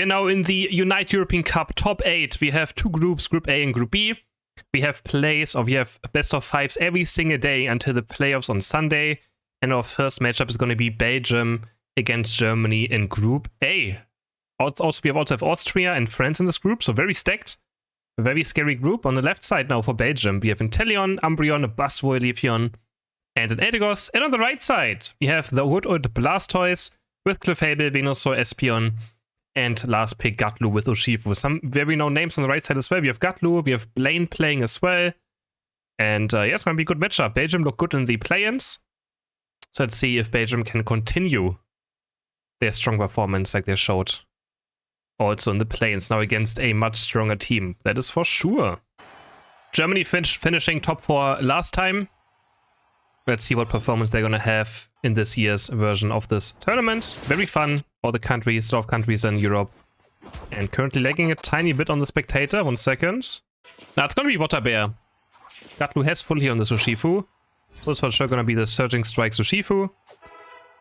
are now in the Unite European Cup top 8. We have 2 groups, Group A and Group B. We have we have best of 5s every single day until the playoffs on Sunday. And our first matchup is going to be Belgium against Germany in Group A. Also, we also have Austria and France in this group, so very stacked. A very scary group. On the left side now for Belgium, we have Inteleon, Umbreon, Busboy, Leafeon, and an Eldegoss. And on the right side, we have the good old Blastoise with Clefable, Venusaur, Espeon, and last pick Gatlu with Urshifu. Some very known names on the right side as well. We have Gatlu, we have Blaine playing as well. And yeah, it's going to be a good matchup. Belgium look good in the play-ins. So let's see if Belgium can continue their strong performance like they showed also in the play-ins now against a much stronger team. That is for sure. Germany finishing top 4 last time. Let's see what performance they're going to have in this year's version of this tournament. Very fun for the countries, 12 countries in Europe. And currently lagging a tiny bit on the spectator. 1 second. Now it's going to be Water Bear. Gatlu has full here on the Urshifu. So it's for sure going to be the Surging Strikes Urshifu.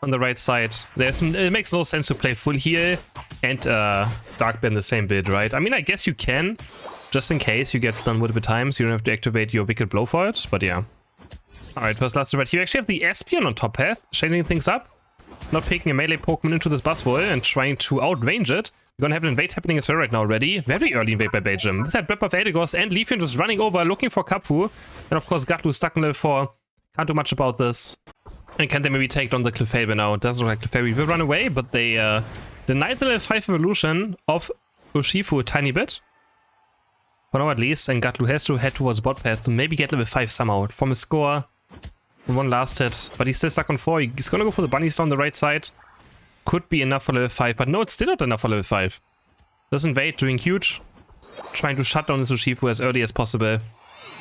On the right side, it makes no sense to play full heal and Dark Bear in the same build, right? I mean, I guess you can, just in case you get stunned multiple times. You don't have to activate your Wicked Blow for it, but yeah. Alright, first last right here. You actually have the Espeon on top path, shading things up. Not picking a melee Pokemon into this Buzzwole and trying to outrange it. We're gonna have an invade happening as well right now already. Very early invade by Belgium. With that Breath of Eldegoss and Leafeon just running over, looking for Kapfu. And of course, Gatlu stuck in level 4. Can't do much about this. And can they maybe take down the Clefable now? It doesn't look like Clefable will run away, but they denied the level 5 evolution of Urshifu a tiny bit. For now at least, and Gatlu has to head towards bot path to maybe get level 5 somehow. From a score, 1 last hit, but he's still stuck on 4. He's gonna go for the bunnies down the right side. Could be enough for level 5, but no, it's still not enough for level 5. This invade doing huge. Trying to shut down this Urshifu as early as possible.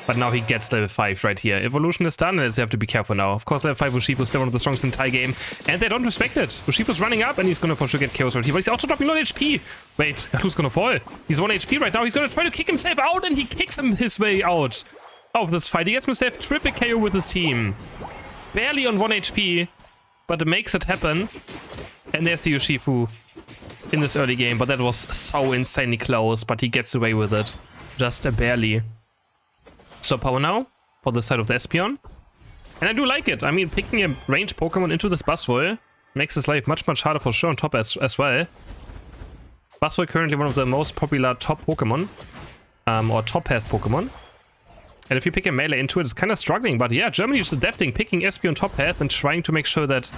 But now he gets level 5 right here. Evolution is done, and they have to be careful now. Of course, level 5 Urshifu is still one of the strongest in the entire game. And they don't respect it. Urshifu's running up, and he's gonna for sure get KOs right here. But he's also dropping 1 HP. Wait, Gatlu's gonna fall. He's 1 HP right now. He's gonna try to kick himself out, and he kicks his way out of this fight. He gets himself triple KO with his team. Barely on 1 HP, but it makes it happen. And there's the Urshifu in this early game. But that was so insanely close, but he gets away with it. Just barely. So power now for the side of the Espeon. And I do like it. I mean, picking a ranged Pokemon into this Buzzwole makes his life much, much harder for sure on top as well. Buzzwole currently one of the most popular top Pokemon. Or top path Pokemon. And if you pick a melee into it, it's kind of struggling. But yeah, Germany is adapting, picking Espeon top path and trying to make sure that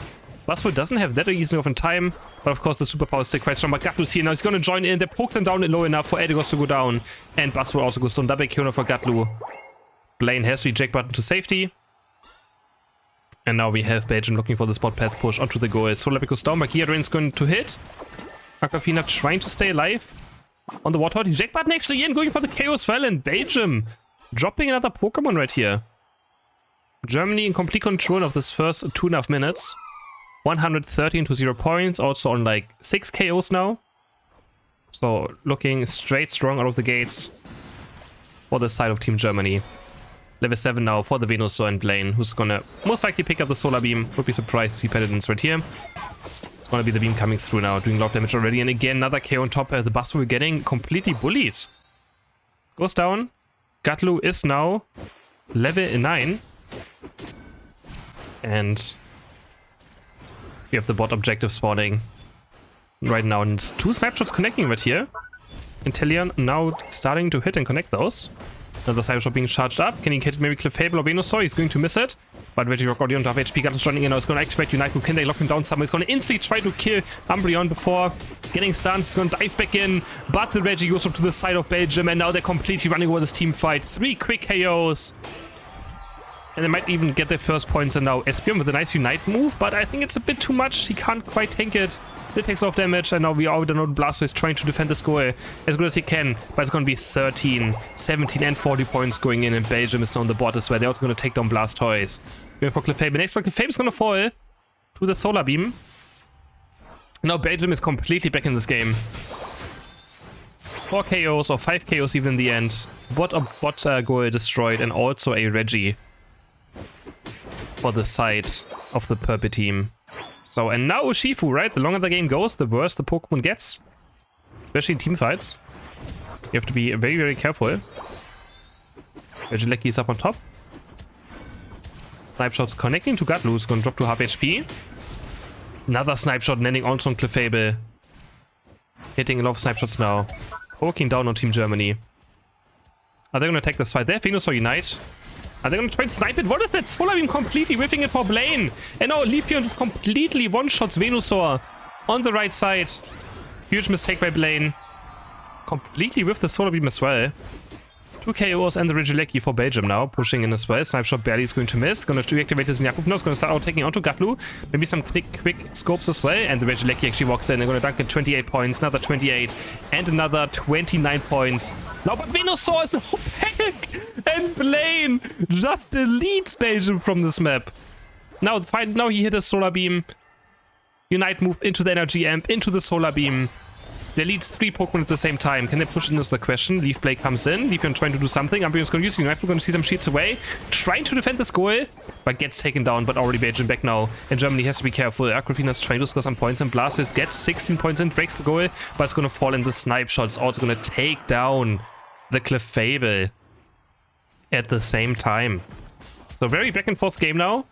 Buzzwole doesn't have that easy of in time. But of course the superpower is still quite strong. But Gatlu's here now. He's going to join in. They poke them down low enough for Eldegoss to go down. And Buzzwole also goes down. Double KO for Gatlu. Blaine has the eject button to safety. And now we have Belgium looking for the spot path push onto the goal. Solar goes down, but Drain's going to hit. Aquafina trying to stay alive on the water. Eject button actually in, going for the KO as well. And Belgium dropping another Pokemon right here. Germany in complete control of this first 2.5 minutes. 113 to 0 points. Also on like 6 KOs now. So looking straight strong out of the gates for the side of Team Germany. Level 7 now for the Venusaur and Blaine, who's gonna most likely pick up the Solar Beam. Would be surprised to see Paladins right here. It's gonna be the beam coming through now, doing a lot of damage already. And again, another KO on top. The Buzzwole getting completely bullied. Goes down. Gatlu is now level 9. And we have the bot objective spawning right now. And it's 2 snapshots connecting right here. Inteleon now starting to hit and connect those. Another Cyber Shot being charged up. Can he hit maybe Clefable or Venusaur? He's going to miss it. But Regirock Audion to have HP. Gatlu's running in now. He's going to activate Unite. Can they lock him down somewhere? He's going to instantly try to kill Umbreon before getting stunned. He's going to dive back in. But the Reggie goes up to the side of Belgium. And now they're completely running over this team fight. 3 quick KOs. And they might even get their first points. And now Espeon with a nice Unite move. But I think it's a bit too much. He can't quite tank it. Still takes off damage. And now we already know Blastoise is trying to defend this goal as good as he can. But it's going to be 13, 17 and 40 points going in. And Belgium is now on the board as well. They're also going to take down Blastoise. Going for Clefable. Next one, Clefable is going to fall to the Solar Beam. Now Belgium is completely back in this game. 4 KOs or 5 KOs even in the end. Bot goal destroyed. And also a Reggie for the side of the purple team. So, and now Urshifu, right? The longer the game goes, the worse the Pokemon gets. especially in team fights. You have to be very, very careful. Regilecki is up on top. Snipe shots connecting to Gatlu, who's gonna drop to half HP. Another snipe shot landing also on Clefable. Hitting a lot of snipe shots now. Poking down on Team Germany. Are they gonna take this fight? They have Venusaur Unite. Are they gonna try and snipe it? What is that? Solar Beam completely whiffing it for Blaine. And now Leafeon just completely one-shots Venusaur on the right side. Huge mistake by Blaine. Completely with the Solar Beam as well. 2 KOs and the Regilecki for Belgium now, pushing in as well. Snipe shot barely is going to miss. Gonna reactivate his Nyaku. Now it's gonna start out taking onto Gatlu. Maybe some quick scopes as well. And the Regilecki actually walks in. They're gonna dunk at 28 points, another 28, and another 29 points. Now, but Venusaur is no back! And Blaine just deletes Belgium from this map. Now he hit a Solar Beam. Unite move into the Energy Amp, into the Solar Beam. Deletes 3 Pokemon at the same time. Can they push in is the question. Leaf Blade comes in. Leafeon trying to do something. Umbreon's going to use Unite. We're going to see some sheets away. Trying to defend this goal, but gets taken down. But already Belgium back now. And Germany has to be careful. Aquafina's trying to score some points. And Blastoise gets 16 points and breaks the goal. But it's going to fall in the snipe shot. It's also going to take down the Clefable at the same time. So very back and forth game now.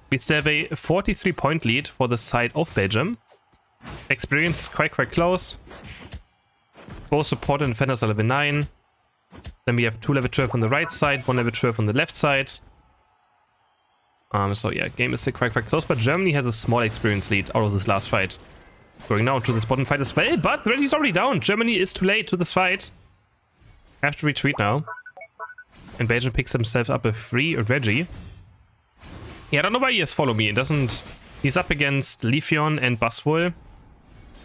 We still have a 43-point lead for the side of Belgium. Experience is quite close. Both support and defenders are level 9. Then we have 2 level 12 on the right side, 1 level 12 on the left side. So yeah, game is still quite close, but Germany has a small experience lead out of this last fight. Going now to this bottom fight as well, but the Reggie's already down. Germany is too late to this fight. Have to retreat now. And Belgium picks himself up a free Reggie. Yeah, I don't know why he has Follow Me. It doesn't... He's up against Leafeon and Buzzwole.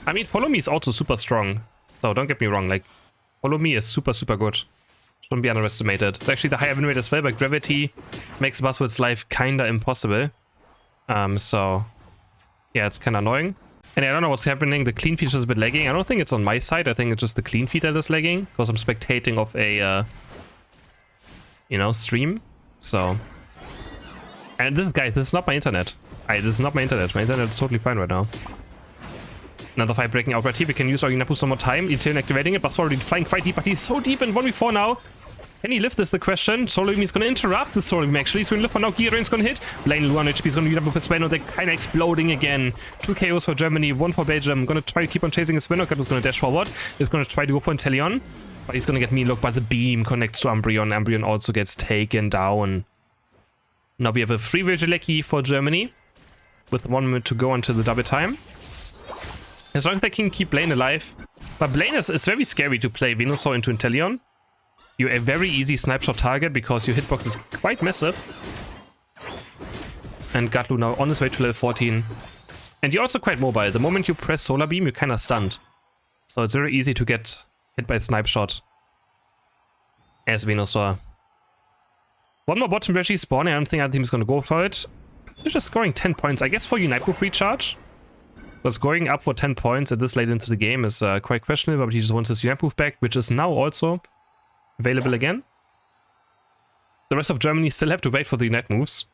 I mean, Follow Me is also super strong. So don't get me wrong, like, Follow Me is super good. Shouldn't be underestimated. It's actually the higher win rate as well, but Gravity makes Buzzwole's life kinda impossible. So, yeah, it's kinda annoying. And I don't know what's happening. The clean feed is a bit lagging. I don't think it's on my side. I think it's just the clean feed that is lagging. Because I'm spectating of a, you know, stream. So. And this, guys, this is not my internet. This is not my internet. My internet is totally fine right now. Another fight breaking out right here. We can use our Unapu some more time. Eterna activating it. Buzzwole already flying quite deep, but he's so deep in 1v4 now. Can he lift this? The question. Solar Beam is going to interrupt the Solar Beam actually. He's going to lift for now. Girain's going to hit. Blaine Luan HP is going to beat up with his Spino. They're kind of exploding again. 2 KOs for Germany, 1 for Belgium. Going to try to keep on chasing his Spino. Gatlu's going to dash forward. He's going to try to go for Inteleon. But he's going to get mean look, but the beam connects to Umbreon. Umbreon also gets taken down. Now we have a free Regilecki for Germany. With 1 minute to go until the double time. As long as they can keep Blaine alive. But Blaine is very scary to play Venusaur into Inteleon. You're a very easy snipe shot target because your hitbox is quite massive. And Gatlu now on his way to level 14. And you're also quite mobile. The moment you press Solar Beam, you're kind of stunned. So it's very easy to get hit by snipe shot. As Venusaur. 1 more bottom Reggie spawning. I don't think he's going to go for it. They're just scoring 10 points. I guess for Unite Move recharge. Because going up for 10 points at this late into the game is quite questionable. But he just wants his Unite Move back, which is now also available again. The rest of Germany still have to wait for the Unite moves.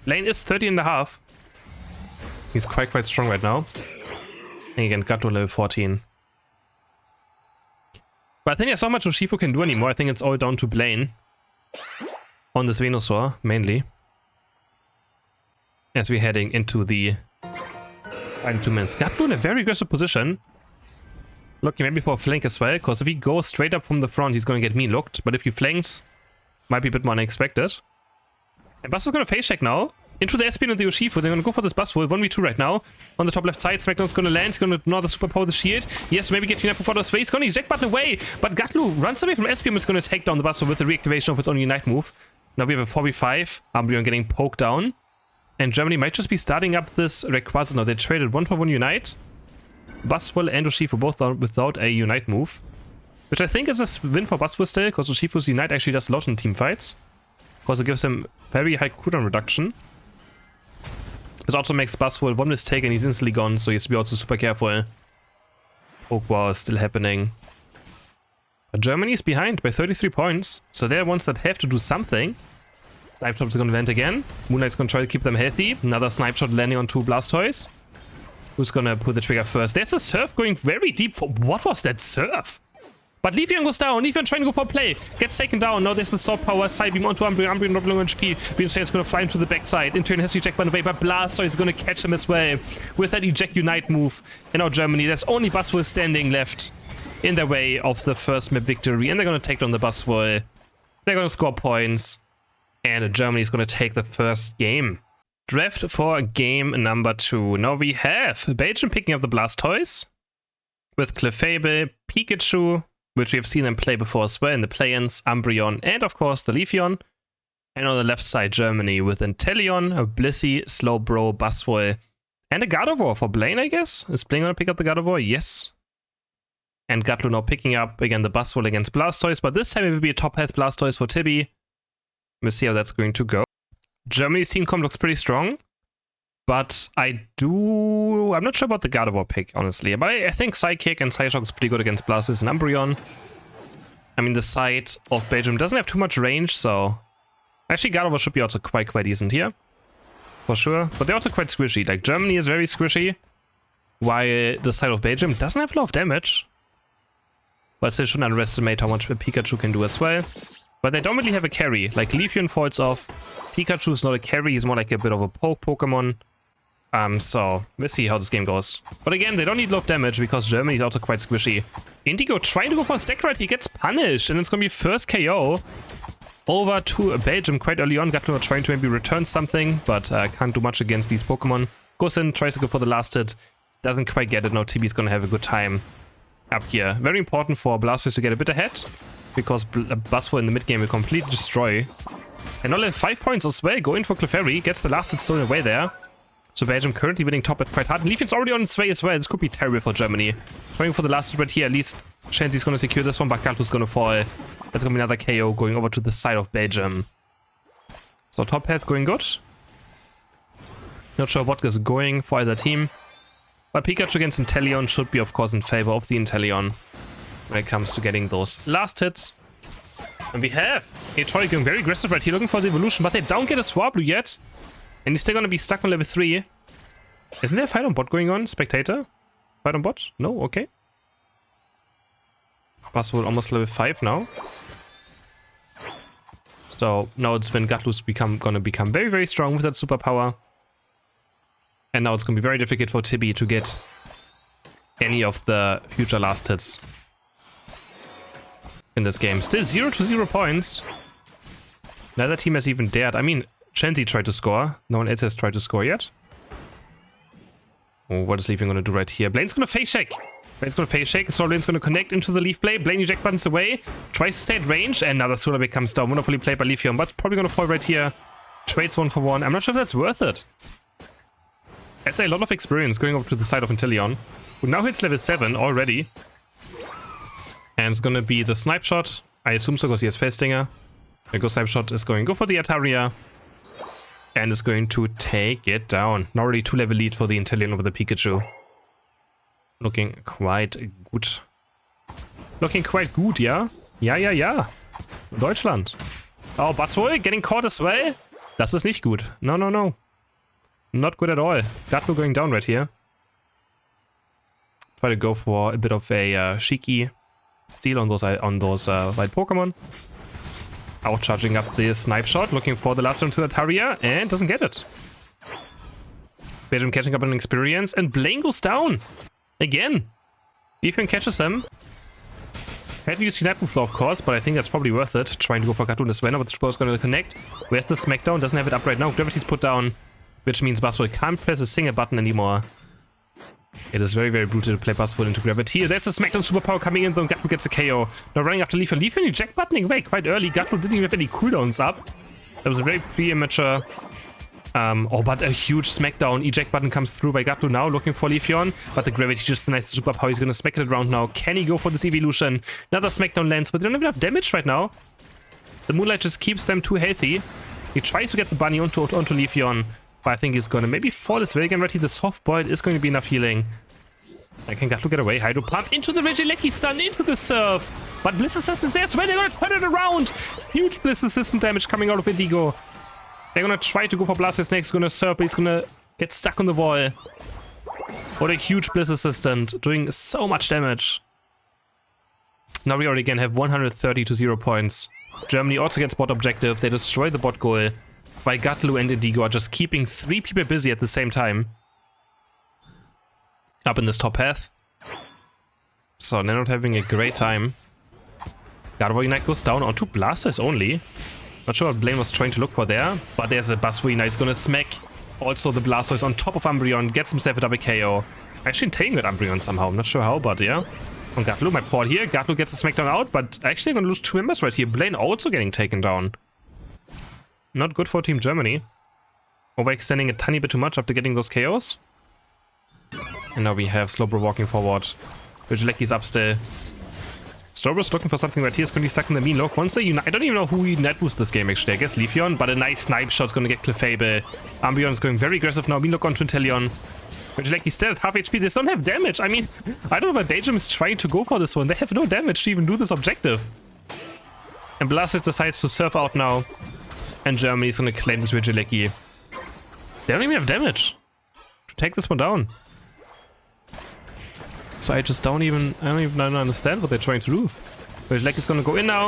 Blaine is 30.5. He's quite strong right now. And again, got to level 14. But I think there's not much Urshifu can do anymore. I think it's all down to Blaine. On this Venusaur, mainly. As we're heading into the final 2 minutes. Gatlu in a very aggressive position. Looking maybe for a flank as well, because if he goes straight up from the front, he's going to get me looked. But if he flanks, might be a bit more unexpected. And Buzzwole's going to face check now. Into the Espion and the Urshifu. They're going to go for this Buzzwole. 1v2 right now. On the top left side, Smackdown's going to land. He's going to another superpower the shield. Yes, maybe get Unite before the space. He's going to eject button away. But Gatlu runs away from Espion. Is going to take down the Buzzwole with the reactivation of its own Unite move. Now we have a 4v5. Umbreon getting poked down. And Germany might just be starting up this Rayquaza now. They traded 1-for-1 Unite. Buzzwole and Urshifu both down without a Unite move. Which I think is a win for Buzzwole still, because Urshifu's Unite actually does a lot in team fights. Because it gives him very high cooldown reduction. This also makes Buzzwole 1 mistake and he's instantly gone, so he has to be also super careful. Poke War is still happening. But Germany is behind by 33 points, so they're ones that have to do something. Snipe Shot is going to land again. Moonlight's going to try to keep them healthy. Another Snipe Shot landing on 2 Blastoise. who's gonna pull the trigger first. There's a surf going very deep for... What was that surf? But Leafeon goes down. Leafeon trying to go for a play. Gets taken down. Now there's the stop power. Side beam onto Umbreon. Umbreon not long HP. Beamstain's going to fly into the backside. In turn has to eject by the way, but Blastoise is going to catch him as well with that eject unite move. And now Germany. There's only Buzzwole standing left in their way of the first map victory. And they're going to take down the Buzzwole. They're going to score points. And Germany is going to take the first game. Draft for game number 2. Now we have Belgium picking up the Blastoise with Clefable, Pikachu, which we have seen them play before as well in the play-ins, Umbreon, and of course the Leafeon. And on the left side, Germany with Inteleon, a Blissey, Slowbro, Buzzwole, and a Gardevoir for Blaine, I guess? Is Blaine going to pick up the Gardevoir? Yes. And Gatlu now picking up, again, the Buzzwole against Blastoise, but this time it will be a top health Blastoise for Tibby. We'll see how that's going to go. Germany's team comp looks pretty strong, but I'm not sure about the Gardevoir pick, honestly. But I think Psychic and Psyshock is pretty good against Blastoise and Umbreon. I mean, the side of Belgium doesn't have too much range, so... Actually, Gardevoir should be also quite decent here. For sure. But they're also quite squishy. Like, Germany is very squishy, while the side of Belgium doesn't have a lot of damage. But still shouldn't underestimate how much Pikachu can do as well. But they don't really have a carry. Like, Leafeon falls off. Pikachu is not a carry, he's more like a bit of a poke Pokemon. So, we'll see how this game goes. But again, they don't need a lot of damage because Germany is also quite squishy. Indigo trying to go for a stack right, he gets punished, and it's gonna be first KO over to Belgium quite early on. Gatlu trying to maybe return something, but can't do much against these Pokemon. Goes in, tries to go for the last hit, doesn't quite get it. Now Tibi's gonna have a good time up here. Very important for Blastoise to get a bit ahead, because Buzzwole in the mid game will completely destroy. And only 5 points as well. Go in for Clefairy, gets the last hit stolen away there. So Belgium currently winning top at quite hard. And Leafeon's already on its way as well. This could be terrible for Germany. Trying for the last hit right here. At least Shenzi's going to secure this one, but Gatlu's going to fall. That's going to be another KO going over to the side of Belgium. So top health going good. Not sure what is going for either team. But Pikachu against Inteleon should be, of course, in favor of the Inteleon when it comes to getting those last hits. And we have a Toy going very aggressive right here, looking for the evolution, but they don't get a Swablu yet. And he's still going to be stuck on level 3. Isn't there a fight on bot going on? Spectator? Fight on bot? No? Okay. Buzzwole almost level 5 now. So now it's when Gatlu's gonna become very strong with that superpower. And now it's gonna be very difficult for Tibi to get any of the future last hits in this game. Still 0-0 points. Neither team has even dared. I mean, Shenzi tried to score. No one else has tried to score yet. Oh, what is Leafeon gonna do right here? Blaine's gonna face shake. Blaine's gonna face shake. Blaine's gonna connect into the Leaf Blade. Blaine eject buttons away. Tries to stay at range. And another Solar Blade comes down. Wonderfully played by Leafeon, but probably gonna fall right here. Trades 1 for 1. I'm not sure if that's worth it. That's a lot of experience going over to the side of Inteleon, who now hits level 7 already. And it's gonna be the Snipe Shot. I assume so because he has Face Stinger. The Go Snipe Shot is going to go for the Ataria. And is going to take it down. Now already 2-level lead for the Inteleon over the Pikachu. Looking quite good. Looking quite good, yeah? Ja. Deutschland. Oh, Buzzwole getting caught as well? Das ist nicht gut. No. Not good at all. Gatlu going down right here. Try to go for a bit of a cheeky steal on those white Pokemon. Out charging up the Snipe Shot, looking for the last one to the Ataria, and doesn't get it. Belgium catching up on experience, and Blaine goes down. Again. Leafeon catches him. Had to use Unite Move though, of course, but I think that's probably worth it. Trying to go for Cartoon as well, but the Spore is going to connect. Where's the Smackdown? Doesn't have it up right now. Gravity's put down, which means Buzzwole can't press a single button anymore. It is very brutal to play Buzzwole into Gravity. There's a Smackdown superpower coming in, though Gatlu gets a KO. Now running after Leafeon. Leafeon eject buttoning away quite early. Gatlu didn't even have any cooldowns up. That was a very pre-immature. But a huge Smackdown. Eject button comes through by Gatlu now, looking for Leafeon. But the Gravity just the nice superpower. He's going to smack it around now. Can he go for this evolution? Another Smackdown lands, but they don't have enough damage right now. The Moonlight just keeps them too healthy. He tries to get the bunny onto Leafeon. But I think he's going to maybe fall as well again right here. The Soft Boiled is going to be enough healing. I can Gatlu get away. Hydro Pump into the Regieleki stun, into the Surf. But Bliss Assist is there as well. They're going to turn it around. Huge Bliss Assistant damage coming out of Indigo. They're going to try to go for Blastoise next. He's going to Surf, but he's going to get stuck on the wall. What a huge Bliss Assistant, doing so much damage. Now we already again have 130 to 0 points. Germany also gets bot objective. They destroy the bot goal. While Gatlu and Indigo are just keeping 3 people busy at the same time. Up in this top path. So they're not having a great time. Gardevoir Unite goes down onto Blasters only. Not sure what Blaine was trying to look for there. But there's a Buzzword Unite. He's gonna smack also the Blastoise on top of Umbreon. Gets himself a double KO. Actually taking that Umbreon somehow. I'm not sure how, but yeah. On Gatlu might fall here. Gatlu gets the smackdown out, but actually gonna lose 2 members right here. Blaine also getting taken down. Not good for Team Germany. Overextending a tiny bit too much after getting those KOs. And now we have Slowbro walking forward. Regilecki's up still. Slowbro's looking for something right here. He's going to be stuck in the mean look. Once they unite, I don't even know who we net boost this game actually. I guess Leafeon, but a nice snipe shot's going to get Clefable. Umbreon is going very aggressive now. Mean look on Twinteleon. Regilecki's still at half HP. They don't have damage. I mean, I don't know why Belgium is trying to go for this one. They have no damage to even do this objective. And Blastoise decides to surf out now. And Germany is going to claim this Regilecki. They don't even have damage to take this one down. So I don't even understand what they're trying to do. Regilecki is going to go in now.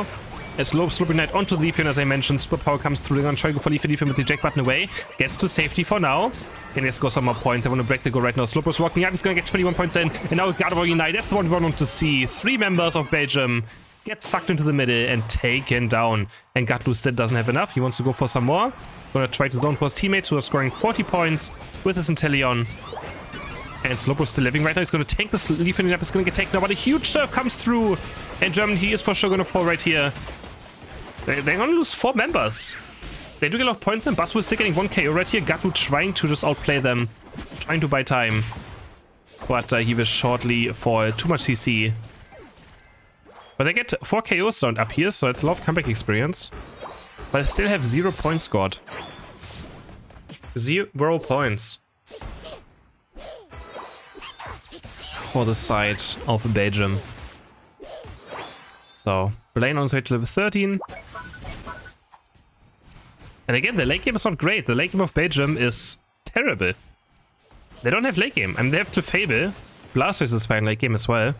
And Slowbro Knight onto the Leafeon, as I mentioned. Superpower comes through. They're going to try to go for Leafeon with the eject button away. Gets to safety for now. Can they score some more points? I want to break the goal right now. Slowbro's walking up. He's going to get 21 points in. And now Gardevoir Unite. That's the one we want to see. 3 members of Belgium get sucked into the middle and taken down. And Gatlu still doesn't have enough. He wants to go for some more. Gonna try to zone for his teammates who are scoring 40 points with his Inteleon. And Slowbro's still living right now. He's going to take this Leafeon up. He's going to get taken down, but a huge surf comes through. And Germany, he is for sure going to fall right here. They're going to lose 4 members. They do get a lot of points in. Buzzword still getting 1 KO right here. Gatlu trying to just outplay them. Trying to buy time. But he will shortly fall. Too much CC. But they get 4 KOs down up here, so it's a lot of comeback experience. But I still have 0 points scored. 0 points. For the side of Belgium. So, Blaine on his way to level 13. And again, the late game is not great. The late game of Belgium is terrible. They don't have late game. I mean, they have Clefable. Blastoise is fine late game as well.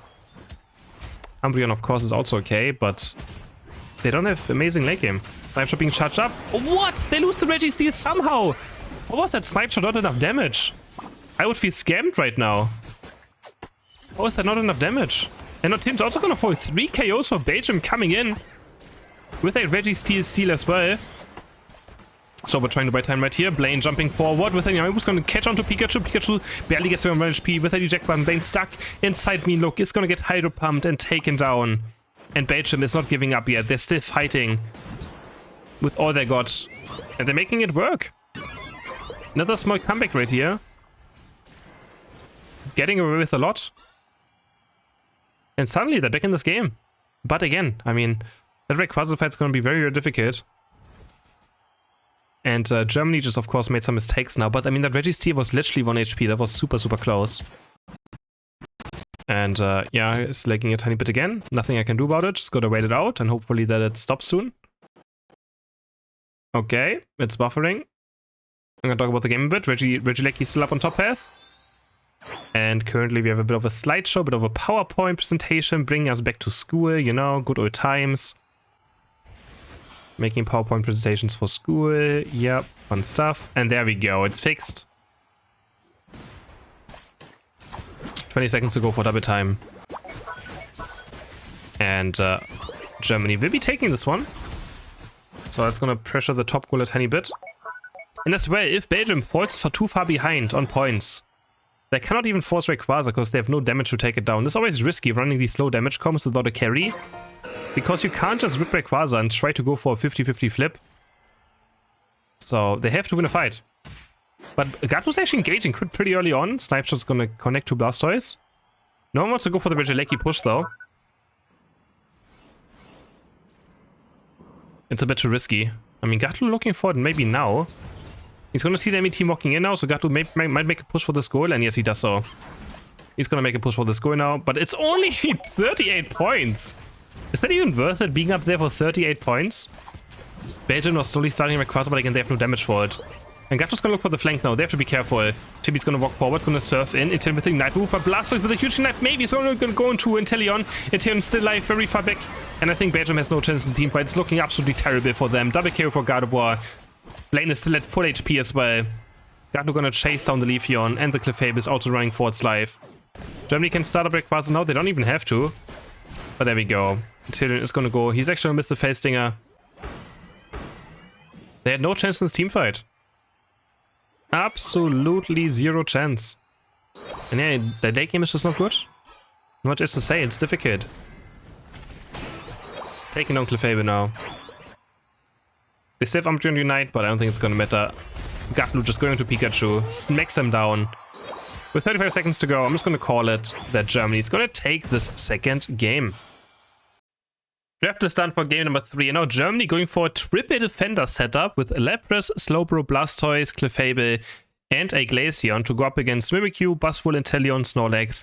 Umbreon, of course, is also okay, but they don't have amazing late game. Snipe Shot being charged up. Oh, what? They lose the Registeel somehow. What was that Snipe Shot? Not enough damage. I would feel scammed right now. How is that not enough damage? And now Tim's also gonna fall. 3 KOs for Belgium coming in. With a Registeel steal as well. So we're trying to buy time right here. Blaine jumping forward with a Yamibu's gonna catch onto Pikachu. Pikachu barely gets around 1 HP with a eject button. Blaine stuck inside me. Look, is gonna get hydro pumped and taken down. And Belgium is not giving up yet. They're still fighting with all they got. And they're making it work. Another small comeback right here. Getting away with a lot. And suddenly they're back in this game. But again, I mean, that Rayquaza fight's going to be very, very difficult. And Germany just, of course, made some mistakes now. But I mean, that Registeel was literally 1 HP. That was super, super close. And yeah, it's lagging a tiny bit again. Nothing I can do about it. Just gotta wait it out and hopefully that it stops soon. Okay, it's buffering. I'm gonna talk about the game a bit. Regilecki's still up on top path. And currently we have a bit of a slideshow, a bit of a PowerPoint presentation, bringing us back to school, you know, good old times. Making PowerPoint presentations for school, yep, fun stuff. And there we go, it's fixed. 20 seconds to go for double time. And Germany will be taking this one. So that's gonna pressure the top goal a tiny bit. And as well, if Belgium falls too far behind on points, they cannot even force Rayquaza because they have no damage to take it down. It's always risky running these low damage combos without a carry. Because you can't just rip Rayquaza and try to go for a 50-50 flip. So they have to win a fight. But Gatlu's actually engaging pretty early on. Snipe Shot's gonna connect to Blastoise. No one wants to go for the Regilecki push though. It's a bit too risky. I mean, Gatlu looking for it maybe now. He's gonna see the enemy team walking in now, so Gatlu might make a push for this goal, and yes, he does so. He's gonna make a push for this goal now, but it's only 38 points! Is that even worth it, being up there for 38 points? Belgium was slowly starting Rayquaza, but again, they have no damage for it. And Gattu's gonna look for the flank now. They have to be careful. Chibi's gonna walk forward, gonna surf in. Intel with the Ignite move. Blastoise with a huge Ignite. Maybe it's gonna go into Inteleon. Inteleon's still alive, very far back. And I think Belgium has no chance in the team fight. It's looking absolutely terrible for them. Double KO for God of War. Lane is still at full HP as well. Gattu gonna chase down the Leafeon. And the Clefable is also running for its life. Germany can start up Rayquaza now. They don't even have to. But there we go. Inteleon is gonna go. He's actually gonna miss the face stinger. They had no chance in this team fight. Absolutely zero chance. And yeah, the late game is just not good. Not much else to say, it's difficult. Taking down Clefable now. They still have Umbreon Unite, but I don't think it's gonna matter. Gatlu just going to Pikachu, smacks him down. With 35 seconds to go, I'm just gonna call it that Germany's gonna take this second game. Draft is done for game number 3, and now Germany going for a triple defender setup with Lapras, Slowbro, Blastoise, Clefable, and a Glaceon to go up against Mimikyu, Buzzwole, Inteleon, Snorlax,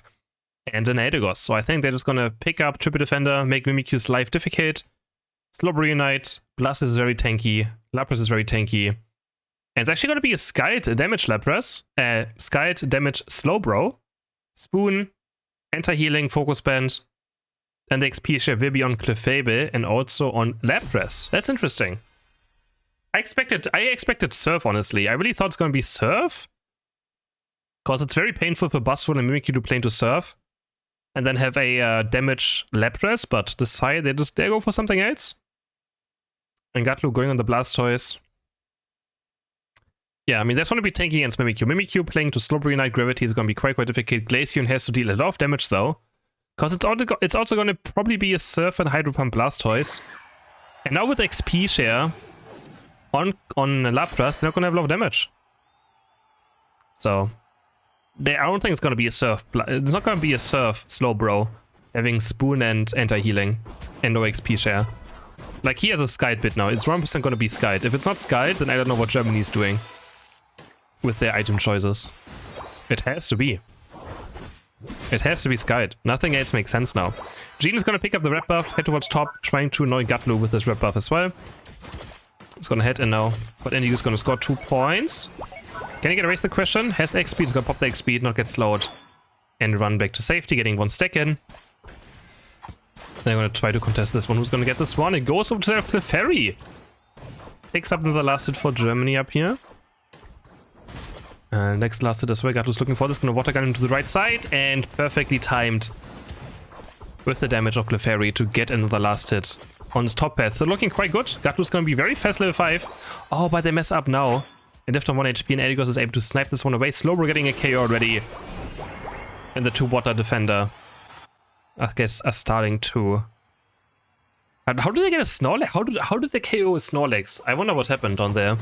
and an Eldegoss. So I think they're just gonna pick up triple defender, make Mimikyu's life difficult. Slowbro Unite, Blastoise is very tanky, Lapras is very tanky. And it's actually gonna be a Scald damage Lapras, Scald damage Slowbro, Spoon, Anti-Healing, Focus Band, and the XP share will be on Clefable and also on Lapras. That's interesting. I expected Surf, honestly. I really thought it's going to be Surf. Because it's very painful for Buzzwole and Mimikyu to play into Surf. And then have a damage Lapras, but decide they go for something else. And Gatlu going on the Blastoise. Yeah, I mean, that's going to be tanky against Mimikyu. Mimikyu playing to Slowbro Unite Gravity is going to be quite difficult. Glaceon has to deal a lot of damage, though. Because it's also going to probably be a Surf and Hydro Pump Blastoise. And now with XP share on Lapras, they're not going to have a lot of damage. So, I don't think it's going to be a Surf. It's not going to be a Surf Slowbro having Spoon and Anti-Healing and no XP share. Like, he has a Scald bit now. It's 100% going to be Scald. If it's not Scald, then I don't know what Germany's doing with their item choices. It has to be. It has to be Scald. Nothing else makes sense now. Jean is going to pick up the red buff, head towards top, trying to annoy Gatlu with this red buff as well. He's going to head in now, but Indigo is going to score 2 points. Can he get erased the question? Has the XP, he's going to pop the XP, not get slowed. And run back to safety, getting 1 stack in. They're going to try to contest this one. Who's going to get this one? It goes over to their Clefairy. Picks up another last hit for Germany up here. Next last hit as well. Gattu's looking for this. Gonna water gun into the right side and perfectly timed with the damage of Clefairy to get another last hit on his top path. So looking quite good. Gattu's gonna be very fast level 5. Oh, but they mess up now. And left on 1 HP and Eldegoss is able to snipe this one away. Slowbro getting a KO already. And the 2 water defender, I guess, are starting to. How did they get a Snorlax? How did they KO a Snorlax? I wonder what happened on there.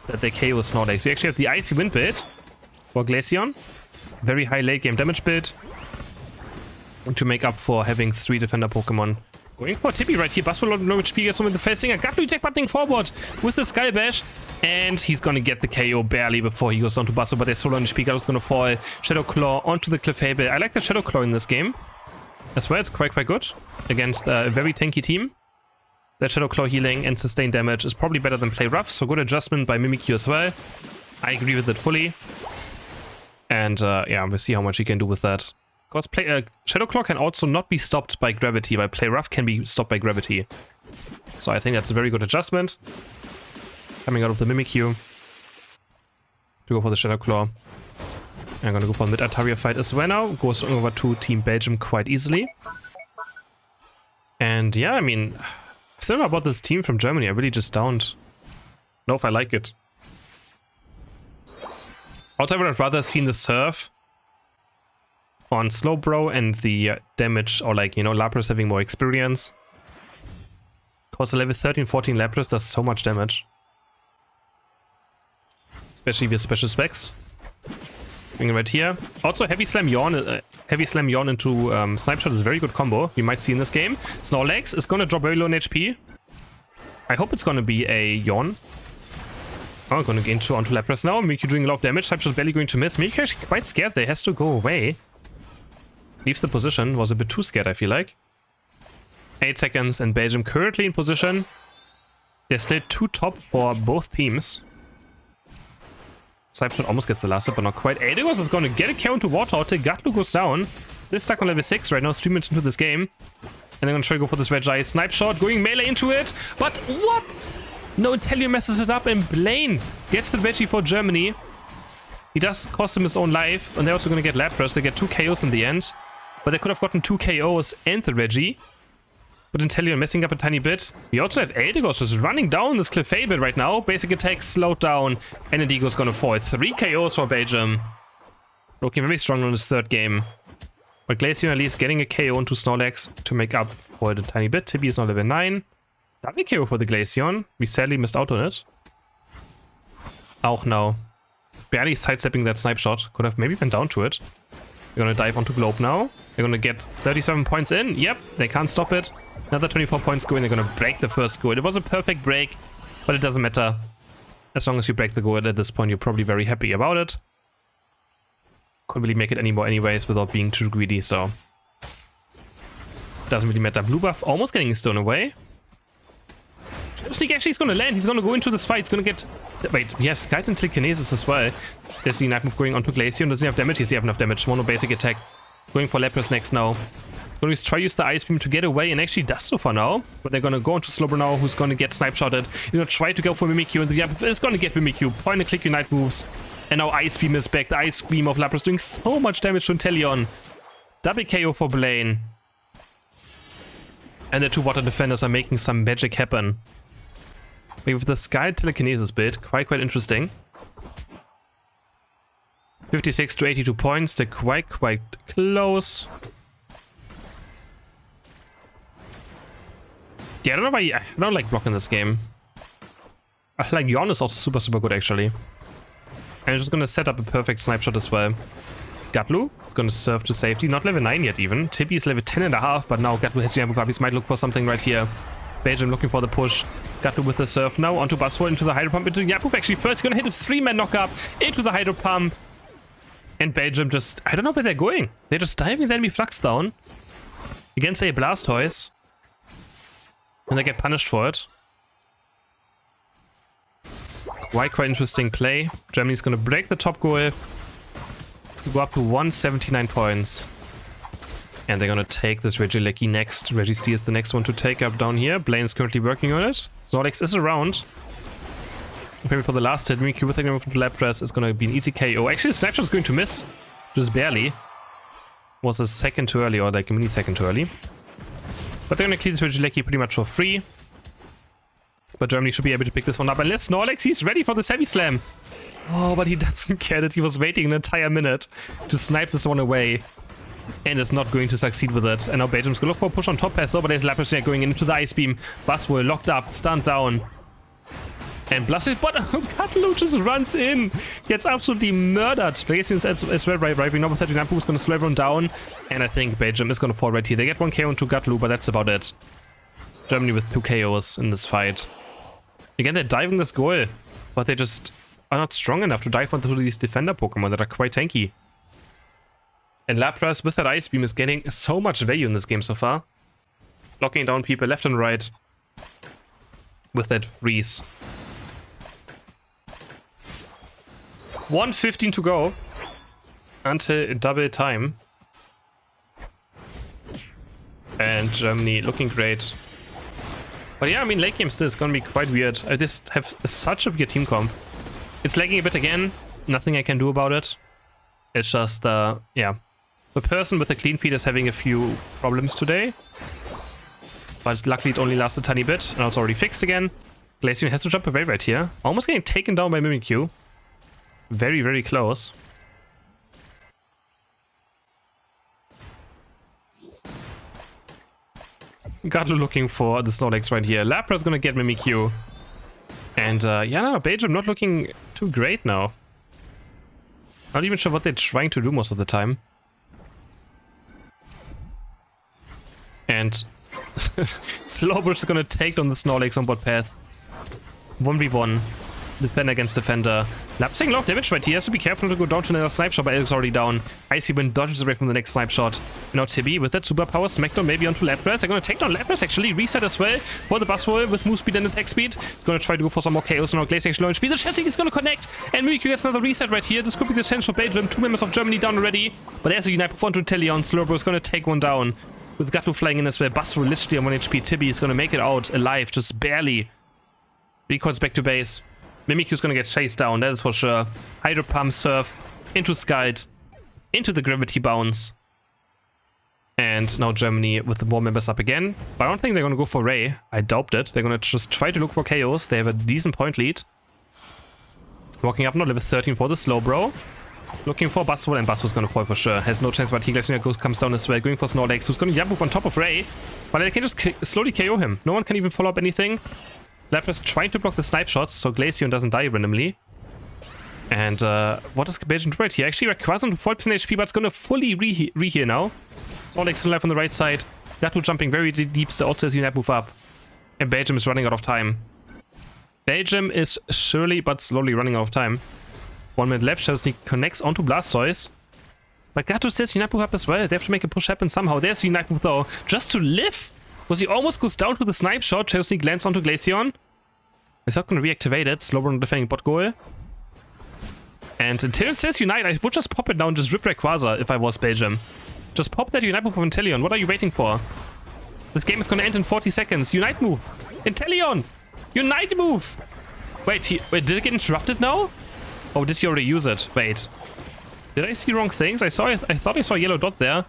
That they KO Snorlax. You actually have the Icy Wind build for Glaceon. Very high late game damage build. To make up for having 3 defender Pokemon. Going for Tippy right here. Buzzwole low HP gets with the face singer. Gatlu attack buttoning forward with the Sky Bash. And he's gonna get the KO barely before he goes down to Buzzwole, but there's so long HP. Gatlu's gonna fall. Shadow Claw onto the Clefable. I like the Shadow Claw in this game as well. It's quite good against a very tanky team. That Shadow Claw healing and sustained damage is probably better than play rough, so good adjustment by Mimikyu as well. I agree with it fully. And yeah, we'll see how much he can do with that. Because Shadow Claw can also not be stopped by gravity, but play rough can be stopped by gravity. So I think that's a very good adjustment. Coming out of the Mimikyu. To go for the Shadow Claw. I'm gonna go for the mid-Altaria fight as well now. Goes over to Team Belgium quite easily. And yeah, I mean, I still don't know about this team from Germany. I really just don't know if I like it. Also, I would have rather seen the Surf on Slowbro and the damage, or like, you know, Lapras having more experience. Because the level 13-14 Lapras does so much damage. Especially with special specs. Bring it right here. Also, Heavy Slam Yawn into Snipe Shot is a very good combo. We might see in this game. Snorlax is going to drop very low in HP. I hope it's going to be a Yawn. Oh, going to gain 2 onto Lapras now. Mimikyu doing a lot of damage. Snipe Shot barely going to miss. Mimikyu actually quite scared there. Has to go away. Leaves the position. Was a bit too scared, I feel like. 8 seconds and Belgium currently in position. There's still 2 top for both teams. Snipeshot almost gets the last hit, but not quite. Eldegoss is going to get a count to Warthog. Gatlu goes down. Still stuck on level 6 right now, 3 minutes into this game. And they're going to try to go for this red eye. Snipeshot going melee into it. But what? No, Italian messes it up, and Blaine gets the Reggie for Germany. He does cost him his own life, and they're also going to get Lapras. They get 2 KOs in the end. But they could have gotten 2 KOs and the Reggie. But Inteleon messing up a tiny bit. We also have Eldegoss just running down this Clefable right now. Basic attack slowed down, and Indigo's gonna fall. 3 KOs for Belgium. Looking very strong on this third game. But Glaceon at least getting a KO into Snorlax to make up for it a tiny bit. Tibby is now level 9. Double KO for the Glaceon. We sadly missed out on it. Auch now. Barely sidestepping that snipe shot. Could have maybe been down to it. They're gonna dive onto Globe now. They're gonna get 37 points in. Yep, they can't stop it. Another 24 points going. They're gonna break the first goal. It was a perfect break, but it doesn't matter. As long as you break the goal at this point, you're probably very happy about it. Couldn't really make it anymore anyways without being too greedy, so... Doesn't really matter. Blue buff almost getting his stone away. Chipstick actually is gonna land. He's gonna go into this fight. He's gonna get... Wait, he has Skite and Telekinesis as well. There's the knife move going onto Glaceon. Doesn't he have damage? Yes, he has enough damage. Mono basic attack. Going for Lapras next now. Gonna try to use the Ice Beam to get away, and actually does so for now. But they're gonna go onto Slowbro now, who's gonna get snipe shotted. He's gonna try to go for Mimikyu, and yeah, it's gonna get Mimikyu. Point and click Unite moves. And now Ice Beam is back. The Ice Beam of Lapras doing so much damage to Inteleon. Double KO for Blaine. And the 2 water defenders are making some magic happen. With the Sky Telekinesis build, quite interesting. 56 to 82 points, they're quite close. Yeah, I don't know why I don't like blocking this game. I like Yawn is also super good actually. And I'm just gonna set up a perfect snipe shot as well. Gatlu is gonna serve to safety, not level 9 yet even. Tibby is level 10.5, but now Gatlu has the Yambu Puppies, might look for something right here. Belgium looking for the push. Gatlu with the surf now onto Buzzwole, into the Hydro Pump, into Yapuf actually first. He's gonna hit a 3-man knock-up into the Hydro Pump. And Belgium just, I don't know where they're going. They're just diving the enemy Flux down against a Blastoise. And they get punished for it. Quite interesting play. Germany's gonna break the top goal to go up to 179 points. And they're gonna take this Regieleki next. Registeel is the next one to take up down here. Blaine is currently working on it. Snorlax is around. Maybe for the last hit, Mimikyu with a move to Lapras is gonna be an easy KO. Actually, Snapshot is going to miss. Just barely. Was a second too early, or like a mini second too early. But they're gonna clear this Regieleki pretty much for free. But Germany should be able to pick this one up. Unless Snorlax, he's ready for the Heavy Slam. Oh, but he doesn't get it. He was waiting an entire minute to snipe this one away. And is not going to succeed with it. And now Belgium's gonna look for a push on top path though, but there's Lapras here going into the Ice Beam. Buzzwole locked up, stunned down. And Blasted, but Gatlu just runs in. Gets absolutely murdered. Glaceon as well, right? We know 39 is gonna slow everyone down. And I think Belgium is gonna fall right here. They get 1 KO into Gatlu, but that's about it. Germany with 2 KOs in this fight. Again, they're diving this goal, but they just are not strong enough to dive onto these defender Pokemon that are quite tanky. And Lapras with that Ice Beam is getting so much value in this game so far. Locking down people left and right with that freeze. 1:15 to go until double time. And Germany looking great. But yeah, I mean, late game still is gonna be quite weird. I just have such a weird team comp. It's lagging a bit again. Nothing I can do about it. It's just, yeah. The person with the clean feed is having a few problems today. But luckily it only lasts a tiny bit. And now it's already fixed again. Glaceon has to jump away right here. Almost getting taken down by Mimikyu. Very close. Gatlu looking for the Snorlax right here. Lapras gonna get Mimikyu. And yeah, no, Belgium not looking too great now. Not even sure what they're trying to do most of the time. And Slowbro is gonna take down the Snorlax on board path. 1v1. Defender against defender. Lapsing a lot of damage right here, so be careful to go down to another snipe shot, but Eric's already down. Icy Wind dodges away from the next snipe shot. And now Tibi with that superpower smackdown maybe onto Lapras. They're gonna take down Lapras actually, reset as well for the Buzzwole with move speed and attack speed. He's gonna try to go for some more chaos, and now Glacier actually low in speed. The Chelsea is gonna connect, and Mimikyu gets another reset right here. This could be the chance for Belgium. 2 members of Germany down already, but there's a Unite before onto Inteleon. Slowbro is gonna take one down. With Gato flying in as well. Buzzwole literally on 1 HP. Tibi is gonna make it out alive, just barely. Recoils back to base. Mimikyu's gonna get chased down, that is for sure. Hydro Pump, Surf, into Scald, into the Gravity Bounce. And now Germany with the more members up again. But I don't think they're gonna go for Ray. I doubt it. They're gonna just try to look for Chaos. They have a decent point lead. Walking up now, level 13 for the Slowbro. Looking for Buzzwole, and Buzzwole's gonna fall for sure. Has no chance, but T-Glacier comes down as well. Going for Snorlax, who's gonna jump move on top of Ray. But they can just slowly KO him. No one can even follow up anything. Lapras trying to block the snipe shots, so Glaceon doesn't die randomly. And what does Belgium do right here? Actually, Rayquaza to 40% HP, but it's gonna fully re-heal now. Snorlax still alive on the right side. Gato jumping very deep, so also as Unite move up. And Belgium is running out of time. Belgium is surely but slowly running out of time. 1 minute left, Shadow Sneak connects onto Blastoise. But Gato says Unite move up as well. They have to make a push happen somehow. There's Unite move though, just to live. Was he almost goes down to the snipe shot. Shadow Sneak lands onto Glaceon. He's not going to reactivate it. Slowbro defending bot goal. And until it says Unite, I would just pop it down, just rip Rayquaza if I was Belgium. Just pop that Unite move from Inteleon. What are you waiting for? This game is going to end in 40 seconds. Unite move. Inteleon. Unite move. Wait, did it get interrupted now? Oh, did he already use it? Wait. Did I see wrong things? I thought I saw a yellow dot there.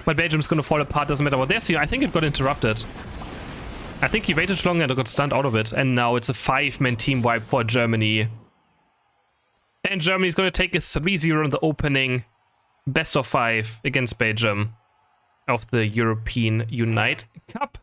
But Belgium's gonna fall apart, doesn't matter what there's here. I think it got interrupted. I think he waited too long and got stunned out of it. And now it's a 5-man team wipe for Germany. And Germany's gonna take a 3-0 in the opening best of 5 against Belgium of the European Unite Cup.